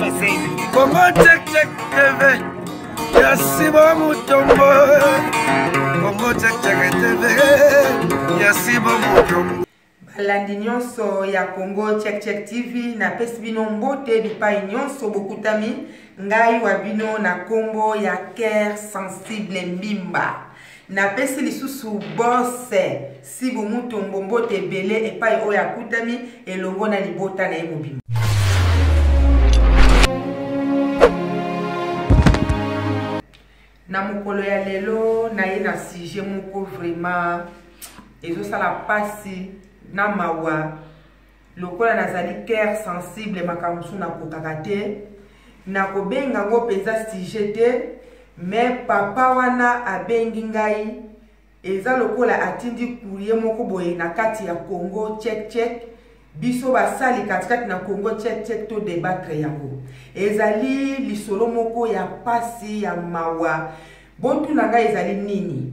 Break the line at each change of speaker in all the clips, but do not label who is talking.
Congo check check TV. Yasi bo mutombo. Congo check check TV. Yasi bo mutombo.
Balandi nyonso ya Congo check check TV na pesi bino mbote bipai nyonso bokutami ngai wa bino na kombo ya Cœur Sensible Mbimba. Na pesi lisusu bosse si bo mutombo mbote bele epai oya kutami elongo na libota na ye mobimba. Na mukolo ya lelo na ye na sujet moko vraiment ezo sala pasi na mawa lokola nazali Cœur Sensible makamusu na kokakate na kobenga ngo peza sujet te mais papa wana abengi ngai eza lokola atindi courrier moko boye na kati ya Congo check check biso basali katikati na Congo check check to débattre yango ezali lisolo moko ya pasi ya mawa botu na ngai ezali nini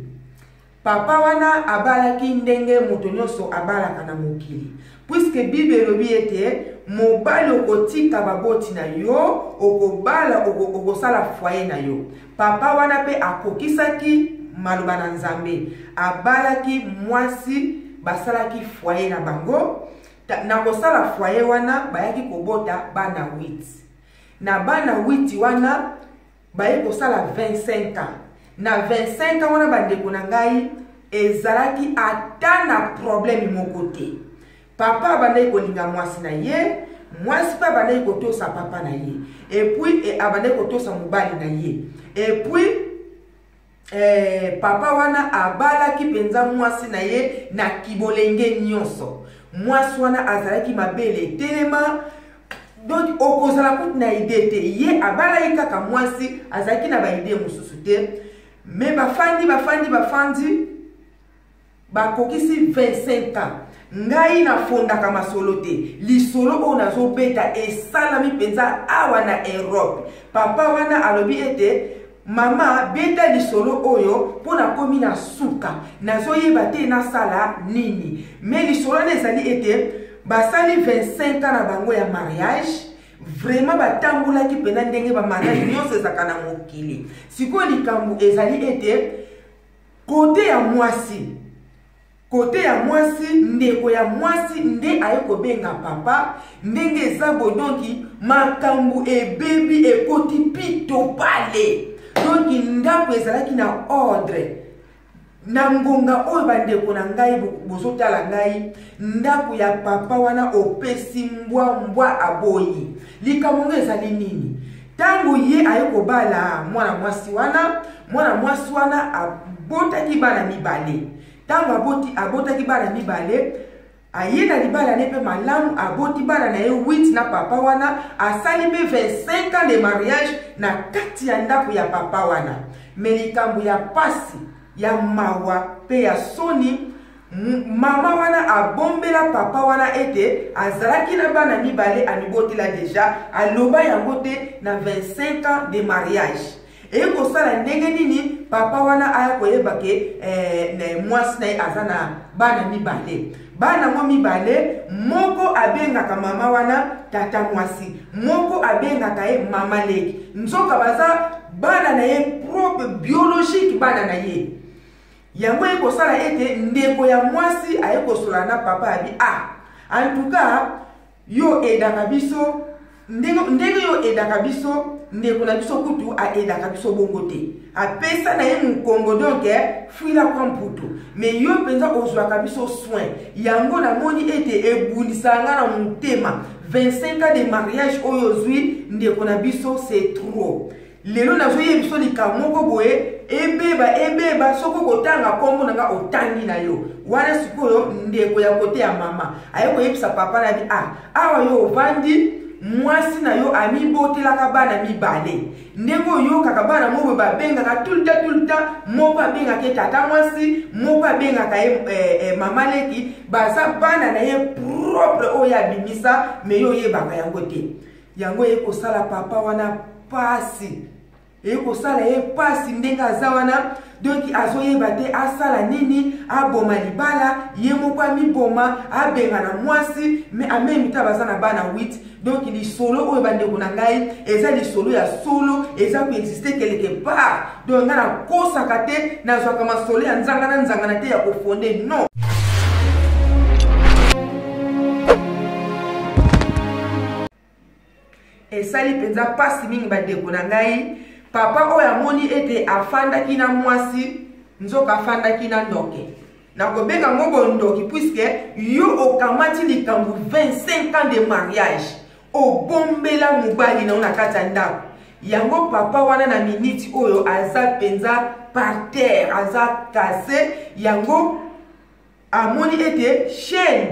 papa wana abalaki ndenge moto nyonso abalaka na mokili puisque Bible elobi ete mobali okotika baboti na yo okobala okosala foyer na yo papa wana pe akokisaki maloba na Nzambe abalaki mwasi basalaki foyer na bango na kosala foyer wana bayaki kobota bana 8 na bana 8 wana baye kosala 25 ans na 25 ans wana bandeko na ngai ezalaki ata na problème moko te papa abandaki kolinga mwasi na ye mwasi pa abandaki kotosa papa na ye et puis abandaki kotosa mobali na ye et puis papa wana abalaki penza mwasi na ye na kibolenge nyonso mwasi wana azalaki mabele telema donc okozala kuti na ide te ye abalaki kaka mwasi azalaki na baide mosusu te mais bafandi bakokisi 25 ans ngai na fondaka masolo te lisolo o nazo beta esalami penza awa na Europe papa wana alobi ete mama beta lisolo oyo pona komi na suka nazo yeba te na sala nini mais lisolo na ezali ete basali 25 ans na bango ya mariage vraiment batambulaki pena ndenge ba mariage nyonso ezaka na mokili sikoyo likambo ezali ete kote ya mwasi ndeko ya mwasi nde aye kobenga papa ndenge eza bodonki makambu ebebi ekoti pito pale donki ndako ezalaki na ordre na ngonga oyo bandeko na ngai bozotala ngai ndako ya papa wana opesi mbwa aboyi likambo ngo ezali nini tango ye aye kobala mwana mwasi wana abotaki bana mibale tango abotaki bana mibale aye na libala ne pe malamu aboti bana na ye 8 na papa wana asali pe 25 ans de mariage na kati ya ndako ya papa wana mais likambo ya pasi ya mawa pe ya soni mama wana abombela papa wana ete azalaki na bana mibale amibotela deja aloba yango te na 25 ans de mariage eko sala ndenge nini papa wana aya koyeba ke mwasi na ye aza na bana mibale moko abengaka mama wana tata mwasi moko abengaka ye mama leki nzoka baza bana na ye propre biologique bana na ye yango eko sala ete ndeko ya mwasi aye kosola na papa abi en tout cas yo edaka biso ndenge yo edaka biso ndeko na biso kutu aedaka biso bongo te apesa na ye mukongo donc fuila kwa mputu mais yo penza ozwaka biso soin yango na moni ete ebundisanga na mutema 25 ans de mariage oyo zwi ndeko na biso c'est trop lelo nazo ye biso likamoko boye ebeba soko kotanga kombo nanga otangi na yo wana sikoyo ndeko ya kote ya mama aye koyebisa papa na bi awa yo vandi mwasi na yo amibotelaka bana mibale ndenge oyo kaka bana moko babengaka tout le temps moko abengaka tata mwasi moko abengaka ye mama leki baza bana na ye propre oyo abimisa mais yo yebaka yango te yango ye kosala papa wana pasi et ko sala ye pasi ndenga zawana donc azoyeba te asala nini aboma libala ye moko amiboma abenga na mwasi mais amemi ta baza na bana 8 donc lisolo oyo bandeko na ngai eza lisolo ya solo eza ko exister quelque part donc ngana kosaka te nazwaka masolo ya nzangana te ya kofonde non. Esali penza pasi mingi bandeko na ngai papa oyo amoni ete afandaki na mwasi nzoka afandaki na ndoke nakobenga ngo ndoki puisque yo okamati likambo 25 ans de mariage obombela mobali na una kati ya ndako yango papa wana na minute oyo aza penza par terre aza cassé yango amoni ete chaîne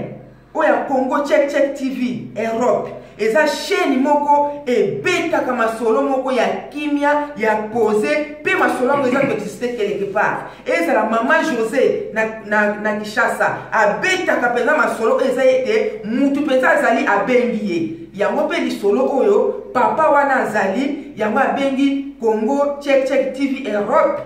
oya Congo Check TV Europe eza chaîne moko ebetaka masolo moko ya kimia ya posé pe masolo ngo eza exister quelque part eza la maman José na Kishasa abetaka penza masolo eza ete mutu penza azali abengiye yango pe lisolo oyo papa wana azali yango abengi Congo Check TV Europe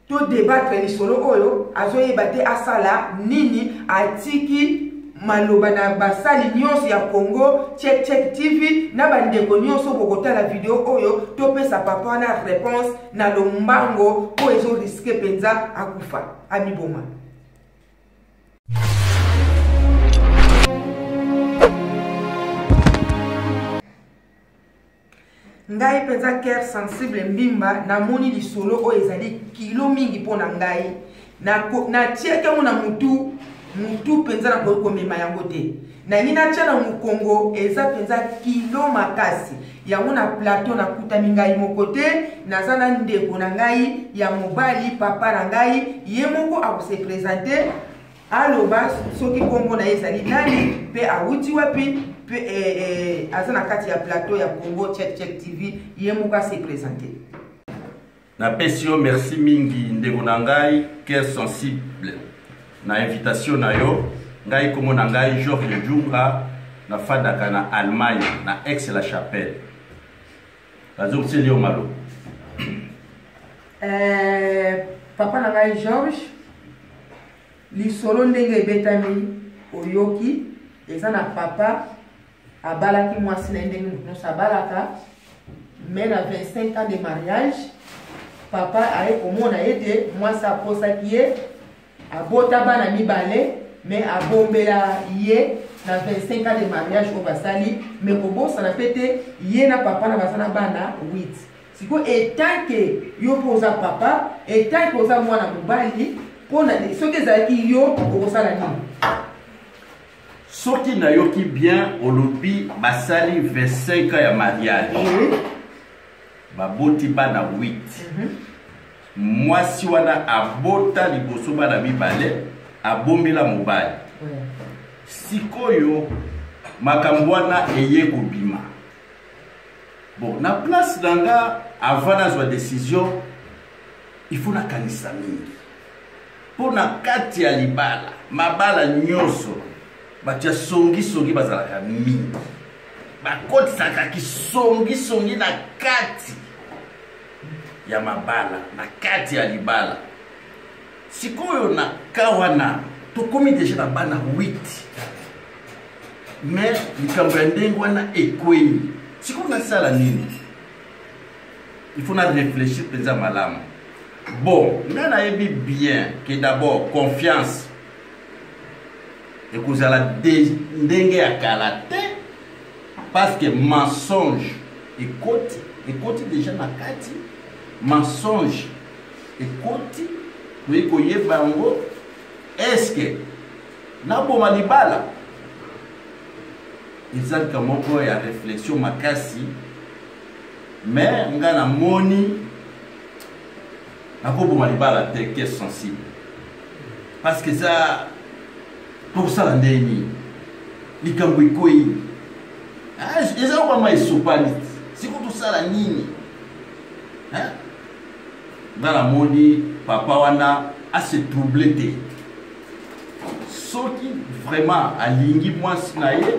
to débattre lisolo oyo azoyeba te asala nini atiki maloba na basali nyonso ya Congo Check TV na bandeko nyonso bokota la video oyo to pesa papa wana réponse na lombango po ezo risque penza akufa amiboma. Ngai penza cœur sensible mbimba na moni lisolo oyo ezali kilo mingi pona ngai na tieke mona mutu penza na komema yango te na nina tia na mukongo eza penza kilo makasi yango na plateau na kutami ngai moko te naza na ndeko na ngai ya mobali papa na ngai ye moko akose présenter aloba soki kombo na ezali nani pe awuti wapi pe aza na kati ya plateau ya Congo Check TV ye moko se présenter.
Na pesio merci mingi ndeko na ngai cœur sensible na invitation na yo ngai komo na ngai Georges Djunga na fadaka na Allemagne na Aix-la-Chapelle bazo tseli o malo
papa na ngai Georges lisolo ndenge ebetami oyoki eza na papa abalaki mwasi na ndenge nyonso abalaka mais na 25 ans de mariage papa aye komona ete mwasi aposaki ye abota bana mibale mais abombela ye na 25 ans de mariage au basali mais kobosa na pete ye na papa na basana bana 8 siko etant que yo poza papa etant que oza mwana mobali pona soki ezalaki yo okosala nini
soki nayoki bien olobi basali 25 ans ya mariage baboti bana 8 mwasi wana abota liboso bana mibale abombela mobali sikoyo makambo wana eye kobima bon na place nanga avant nazwa décision il faut nakanisa mingi pona kati ya libala mabala nyonso batia songi bazalaka mingi bakotisaka kisongi na kati ya mabala na kati ya libala sikoyo na kawana tokomi deja na bana 8 mais likambo ya ndenge wana ekweni sikoyo nasala nini il faut na réfléchir penza malamu bon nga nayebi bien que d'abord confiance ekozala ndenge ya kala te parce que mensonge ekoti déjà na kati mensonge ekoti toye koyeba yango eske naboma libala ezalika moko ya réflexion makasi mais nga na moni nakoboma libala te que sensible parce que ça tokosala ndeni likambo ekoyi eza kwama esopani siko tosala nini nga na moni papa wana ase trouble te soki vraiment alingi mwasi na ye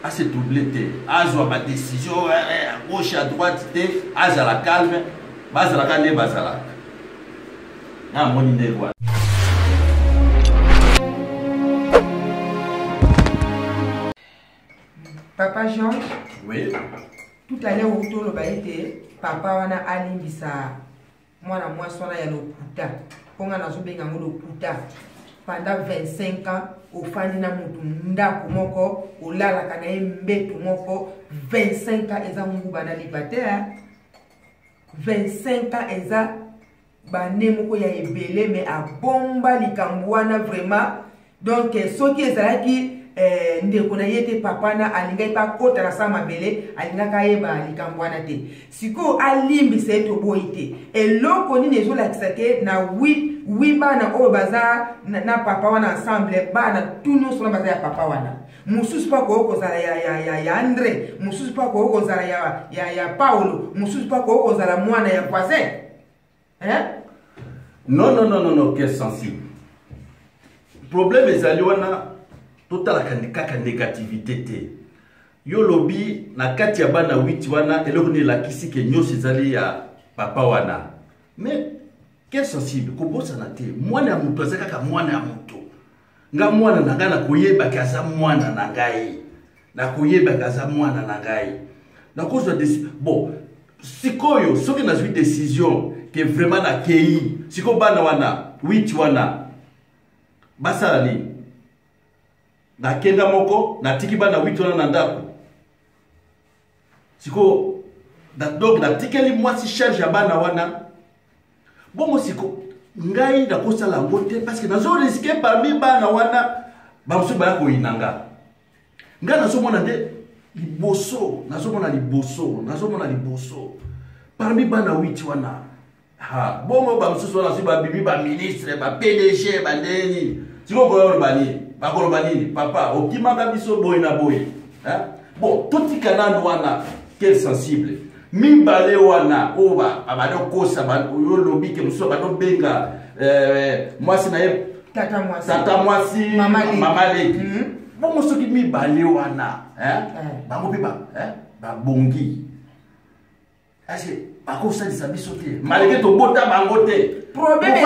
à se troubler, à ma décision, à gauche, à droite, à la calme, à la calme, à la à mon idée.
Papa Jean,
oui.
Tout à l'heure, autour de papa wana alimbisa mwana mwasi wana ya lokuta ponga nazobenga ngo lokuta pendant 25 ans ofandi na mutu ndako moko olalaka na ye mbetu moko 25 ans eza nguba na libatea 25 ans eza bane moko ya ebele mais abomba likambo wana vraiment donc soki ezalaki ndeko na yete papa na alinga ipa kota na sama bele alinga kayeba likambo wana te siko alimbisa eto boite eloko nini ezolakisa ke na wi bana oyo baza na papa wana ensemble bana tout nyonso na baza ya papa wana mususu pa ko kozala ya Andre mususu pa ko kozala ya Paulo mususu pa ko kozala mwana ya voisin
non que sensible problème ezali wana total kaka négativité te yo lobi na kati ya bana 8 wana eloko ni la kisi ke nyosi zali ya papa wana mais quel sensible ko bossa na te mwana ya mutu azaka ka mwana ya mutu nga mwana na ngana koyeba kaza mwana na ngai na koyeba kaza mwana na ngai na cause de bon sikoyo soki na zwi décision que vraiment na kei siko bana wana 8 wana basala ni na kenda moko na tiki bana 8 wana na ndako siko donc na tikeli mwasi charge ya bana wana bongo siko ngai na kosala ngote parce que nazo risquer parmi bana wana bamusu baya ko inanga nga nazo mona de liboso nazo mona liboso parmi bana 8 wana ha bongo bamusu wana si ba bibi ba ministre ba PDG ba ndeni siko ko bani bakoloba nini papa okimaka biso boy na boy bon totika nanu wana quel sensible mibale wana oba abado kosa yo lobi ke muso bado benga mwasi na ye tata mwasi mama leki bon muso ki mibale wana bango biba ba bongi ase bakosa disabiso te malgré to bota bango te problème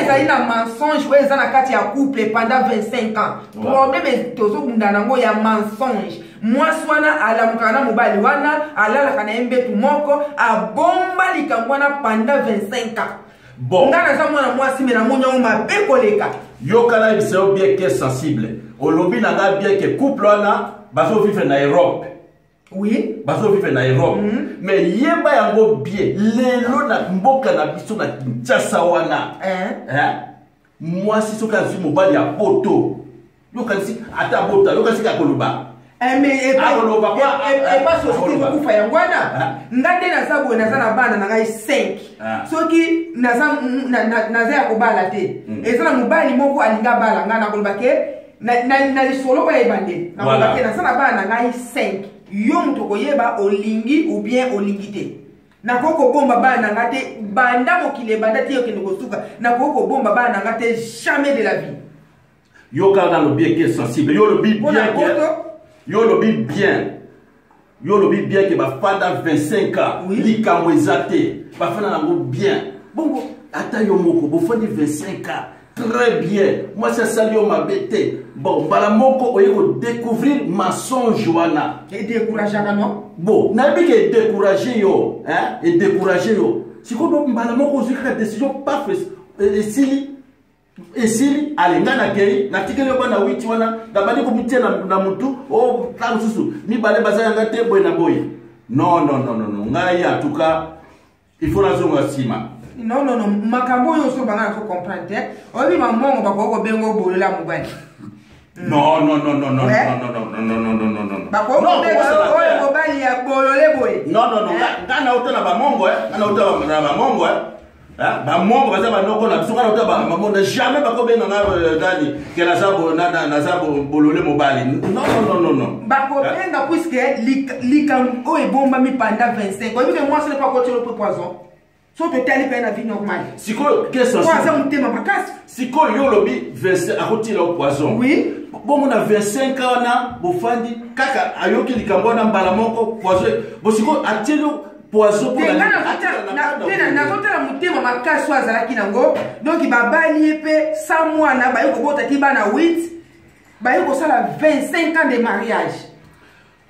ezali na mensonge oyo eza na kati ya couple pendant 25 ans problème tozokunda nango ya mensonge mwasi wana alamukaka na mobali wana alalaka na ye mbetu moko abomba likambo wana pendant 25 ans bon nga naza mwana mwasi me namoni yango mabe koleka yokala biso bien que sensible olobi na nga bien que couple wana bazovivre na Europe. Oui, bazo vivre na Europe. Mais yeba yango bien. Lelo na mboka na biso na Kinshasa wana. Moi si soka nsi mobali ya poto. Yo kanisi ata bota, yo kanisi ka koloba. Mais pas société kufa yango wana. Ngande na sabo na sana bana na ngai 5. Soki naza ya kobala te. Ezana mobali moko alinga bala ngana koloba ke na lisolo ba ebande. Na koloba ke na sana bana na ngai 5. Yo mutu koyeba olingi ou bien olingi te na koko bomba bana ngate banda mokile banda te yokende kosuka na koko bomba bana ngate jamais de la vie yo kala no bien que sensible yo le bien que ba fanda 25 ans likambo ezate ba fanda nango bien bongo ata yo moko bo fandi 25 ans très bien moi c'est ça yo mabete bon bala moko oyeko découvrir mensonge wana et décourager non bon na biki décourager yo et décourager yo siko do bala moko zika décision pas esili alenga na kei na tikele bana 8 wana da bali ko mitia na mutu o la susu mi bale bazanga te boy na boy non ngai en tout cas il faut la zonga sima. Non, makambo yo so banga so comprendre. Obi mamongo bakoko bengo bolola mobali. Non. Bakoko bengo oyo mobali ya bolole boy. Non. Kana utana ba mongo kana utana ba mongo ba mongo baza ba noko na biso kana utana ba mongo jamais bakoko benga na dani ke na sabo na sabo bolole mobali. Non. Bakoko benga puisque likam oyo bomba mi pendant 25. Obi que moi ce n'est pas côté le poison.
so totali pe na vie normale
sikoyo qu'est-ce que
ça mutema makasi
sikoyo yo lobi 25 akotila au poison
oui
bon on a 25 ans na bofandi kaka ayoki likambo na mbala moko poison bo sikoyo atelo poison pour
na kotela mutema makasi azalaki nango donc babali pe 100 mois na bayo kobota ti bana 8 bayo ko sala 25 ans de mariage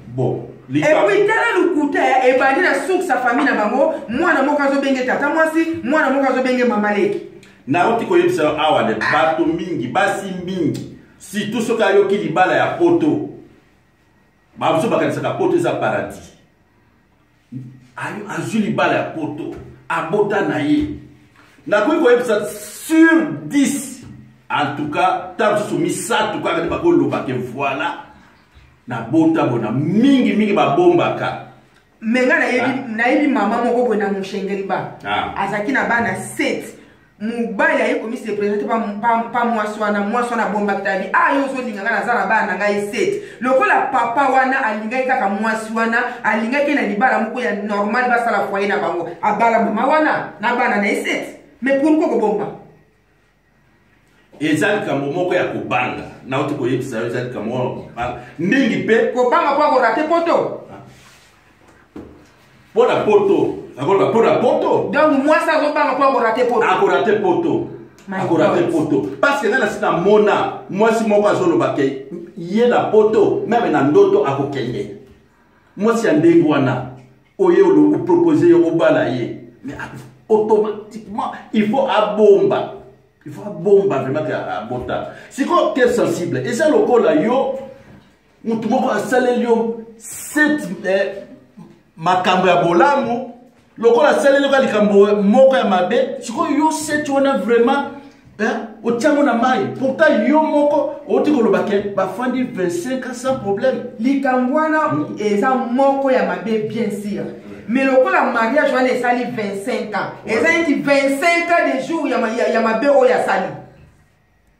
bon
et puis tala lukuta et bandi na souk sa famille na bango mwana moko azobenge tata mwasi mwana moko azobenge mama leki
na oti ko yebisa awa de bato mingi basi mingi si tout ce kayo ki libala ya poto ba buso bakanisa ka poto za paradis ayo azuli libala ya poto abota na ye na ko yebisa sur 10 en tout cas tabso so misa tout cas ba ko loba ke voilà na bota bona mingi mingi ba bomba ka
menga na yebi mama moko bona mushengeli ba azaki na bana 7 mubali ayi komi se présenter pa mwaswana bomba kitabi ayo zo linga na zana bana ngai 7 lokola papa wana alingai kaka mwaswana alingai na libala moko ya normal ba sala foyer na bango abala mama wana na bana na 7 mais pourquoi ko bomba
ezali kambo moko ya kobanga na oti koyebisa ezali kambo mingi pe
kobanga kwa korate poto
pona poto akoloba pona poto
donc moi ça kobanga kwa korate poto
akorate poto akorate poto parce que nana sina mona moi si moko azoloba ke ye na poto même na ndoto akokenge moi si andenge wana oye o proposer yo obala ye mais automatiquement il faut abomba. Il faut bomba vraiment à bota. C'est quoi qui est sensible? Et ça le cola yo, mutu moko asale yo cette makambo ya bolamu, le cola asale yo likambo moko ya mabe. C'est quoi yo cette on a vraiment au tiamo na mai. Pourtant yo moko oti ko lobake ba fandi 25 ans sans problème.
Likambwana eza moko ya mabe bien sûr. Mais le coup la mariage va les sali 25 ans. Et ça dit 25 ans de jours ya ma béo ya sali.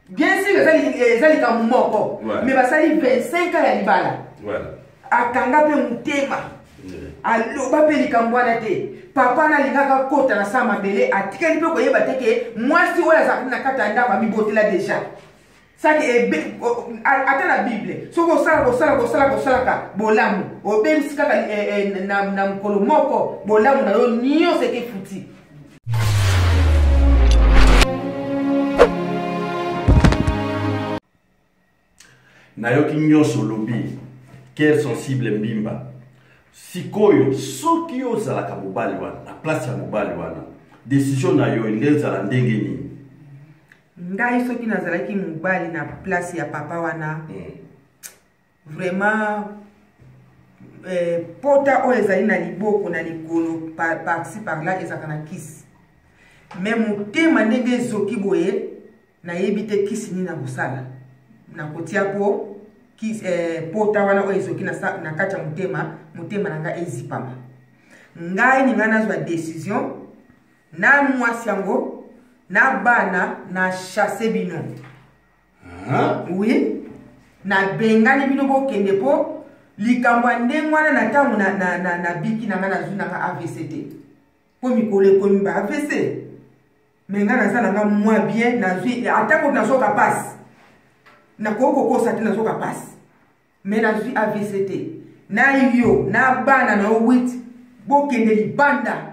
Bien sûr les ali comme moko. Mais va sali 25 ans ya libala.
Voilà.
Akanga pe mutema. Allo ba pe likambwana te. Papa na lingaka kota na sama bele atikeli pe koyeba te ke mwasi oya za na kata ndaka mibotela déjà. Ça qui est attends la Bible. So ko sala ka bolamu. Obem sikaka na mkolo moko bolamu na yo niyo seke futi.
Na yo ki nyoso lobi quel sensible mbimba. Sikoyo soki yo zala ka mobali wana na place ya mobali wana. Décision na yo ndeza la ndenge ni.
Ngai soki nazalaki mobali na place ya papa wana vraiment pota o ezali na liboko na likolo par-ci par-là ezaka na kisi mais motema ndenge ezoki boye nayebi te kisi nini na kosala na kotia po pota wana o ezoki na kati ya motema na ngai ezipama ngai ninga nazwa décision na mwasi yango na bana na chasse bino. Oui. Na bengani bino bo kende po likambwa ndengwana na tamu na biki na ngana zuna nga AVCT. Po mikole ko mba AVC. Menga na zana nga moi bien na zui atako na soka passe. Na koko ko sati na soka passe. Mais na zui AVCT. Na yo na bana na 8 bo kende libanda.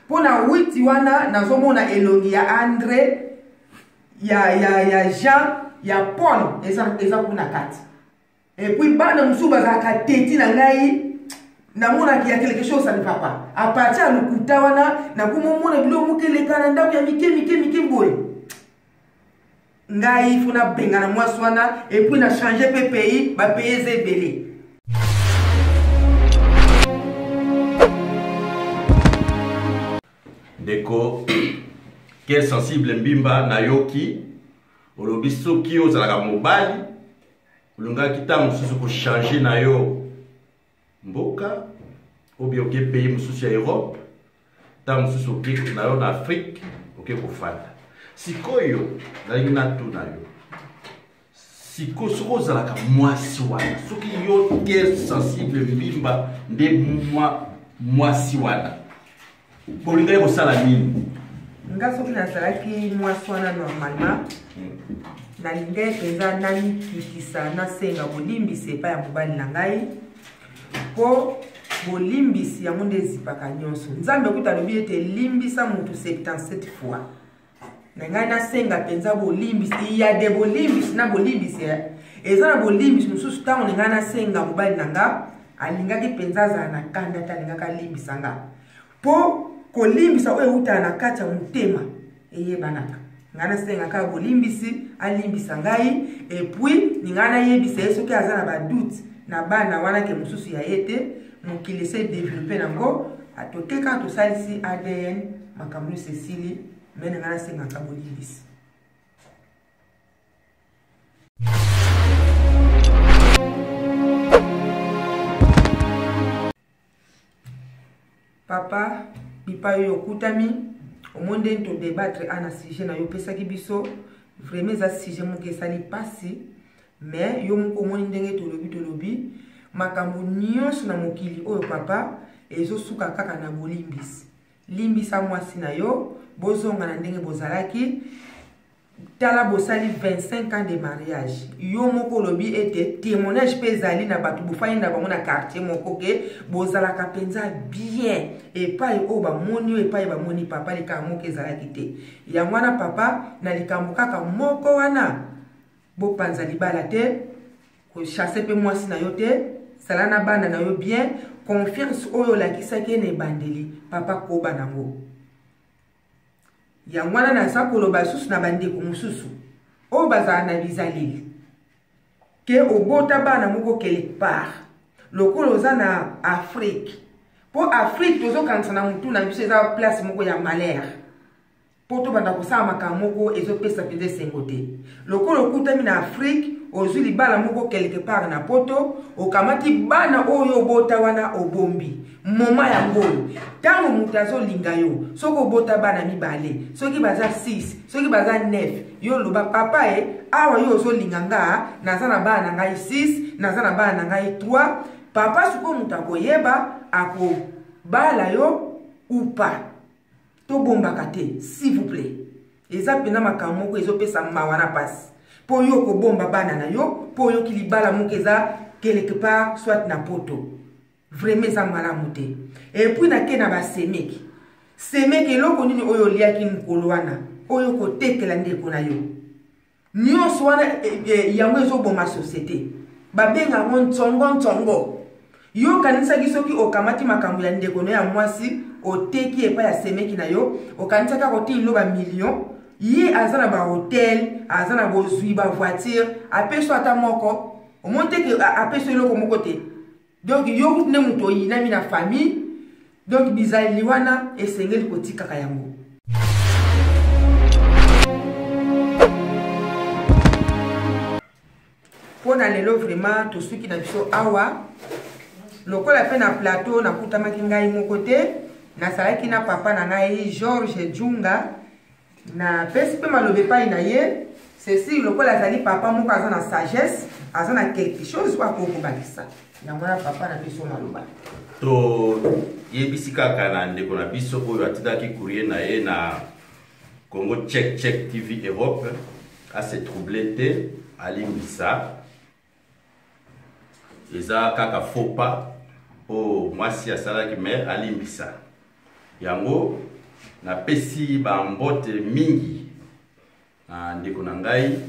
Pona witi wana nazomona elongi ya André ya Jean ya Paul eza kuna kati. Et puis bana musuba za kateti na ngai na mona ki ya quelque chose ça ne va pas. A partir ya lukuta wana na kumomona bilo mukele kana ndabu ya mike boy. Ngai funa benga na mwasi wana et puis na changer pe pays ba pays ebele.
Deko quel sensible mbimba na yoki olobi soki ozalaka mobali olunga kita mususu ko changer na yo mboka obi oke pays mususu ya Europe ta mususu oke na yo na Afrique oke ko fata sikoyo nalingi na tu na yo siko soko ozalaka mwasi wana soki yo quel sensible mbimba nde mwasi wana Bolinga ko sala nini?
Nga soki nazalaki mwasi wana normalement nalingai mpenza nani kitisa nasenga bolimbisi epai ya mobali na ngai mpo bolimbisi yango nde ezipaka nyonso. Nzambe okuti alobi ete limbisa mutu 77 fois. Na ngai nasenga mpenza bolimbisi, iya de bolimbisi na bolimbisi eza na bolimbisi mosusu ntango na ngai nasenga mobali na nga alingaki mpenza azala na kanda te alingaki alimbisa nga mpo kolimbisa oyo eutala na kati ya motema eyebanaka. Ngai nasengaka bolimbisi alimbisa ngai epuis ningai nayebisa ye soki aza na badute na bana wana ke mosusu ya ye te mokili ese développe nango atokeka tosalisi ADN makambo nyonso esili me ningai nasengaka bolimbisi. Papa bipa yo okutami omonde nto débattre ana sujet na yo pesaki biso vraiment za sujet moko esali pasi mais yo moko omoni ndenge tolobi makambo nyonso na mokili oyo papa ezosuka kaka na bolimbisi. Limbisa mwasi na yo bozonga na ndenge bozalaki tala bosali 25 ans de mariage. Yo moko lobi ete témoignage pe ezali na bato bofani na bango na quartier moko ke bozalaka penza bien epai oyo bamoni yo epai bamoni papa likambo moko ezalaki te. Yango wana papa na likambo kaka moko wana bopanza libala te kochasse pe mwasi na yo te sala na bana na yo bien confiance oyo olakisaki na ebandeli papa koba nango. Yango wana naza koloba susu na bandeko mosusu oyo bazala na bizaleli ke obota bana moko quelque part lokolo oza na Afrique mpo Afrique tozokanisa na mutu na biso eza place moko ya malheur mpo tobanda kosala makambo moko ezopesa mpenza esengo te. Lokolo okutami na Afrique ozwi libala moko quelque part na poto okamati bana oyo obota wana obombi moma ya ngolo ntango moto azolinga yo soki obota bana mibale soki baza 6 soki baza 9 yo loba papa awa yo ozolinga nga naza na bana na ngai 6 naza na bana na ngai 3 papa siko moto akoyeba akobala yo upa tobombaka te s'il vous plaît. Eza pena makambo moko ezopesa mawa na pasi po yo kobomba bana na yo po yo kilibala moko eza quelque part soit na poto vraiment eza malamu te. Et puis na ke na basemeki semeki eloko nini oyo oliaki mokolo wana oyo kotekela ndeko na yo nyonso wana yango ezoboma société babenga ngo ntsongo yo kanisaki soki okamati makambo ya ndeko no ya mwasi oteki epai ya semeki na yo okanisaki akotili lo bamillion ye aza na bahotel aza na bozwi bavoiture apeso ata moko omonteke apeso eloko moko te. Donc yo kutu ne mutu oyinami na famille donc bizaleli wana esengeli kotikaka yango. Pona lelo vraiment tosuki na biso awa lokola pe na plateau nakutamaki ngai moko te nasalaki na papa na ngai George Junga na pesi pe malobe epai na ye ceci lokola azali papa moko aza na sagesse aza na quelque chose akokobakisa yango wana papa na biso maloba
to yebisi kaka na ndeko na biso oyo atindaki courrier na ye na Congo Check TV Europe ase troublé te alimbisa eza kaka faux pas o mwasi asalaki me alimbisa yango na pesi ba mbote mingi na ndeko na ngai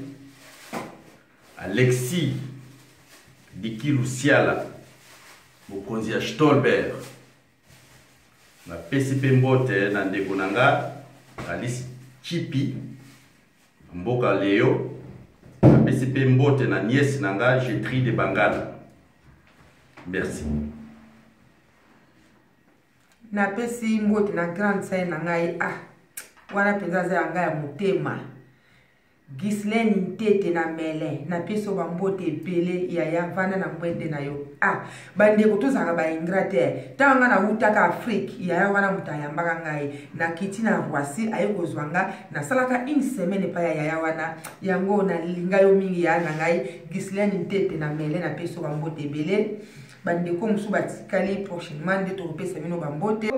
Alexis Dikilusiala mokonzi ya Stolberg na pesi pe mbote na ndeko na nga Alice Chipi mboka leo na pesi pe mbote na nièce na nga Jetri de Bangala. Merci.
Na pesi mbote na grande sœur na ngai wana penza za ngai ya motema Ghislaine Ntete na mele na peso bambote pele ya vana na mwende na yo. Bande kutuzaka ba ingrate. Tanga na utaka Afrique ya wana mutayambaka ngai na kiti na Rwasi ayekozwanga na salaka une semaine pa ya wana yango na linga yo mingi ya na ngai Ghislaine Ntete na mele na peso bambote pele. Bande ko musu batikali prochainement de to pesa mino bambote.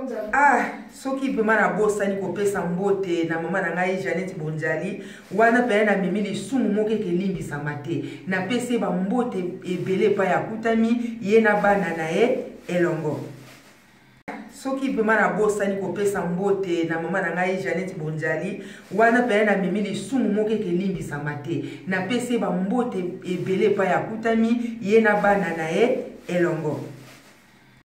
Soki pema na bossa ni ko pesa mbote na mama na ngai Janet Bonjali wana pe na mimili sumu moke ke limbi samate na pese bambote ebele pa ya kutami ye na bana na elongo. Soki pema na bossa ni ko pesa mbote na mama na ngai Janet Bonjali wana pe na mimili sumu moke ke limbi samate na pese bambote ebele pa ya kutami ye na bana na elongo.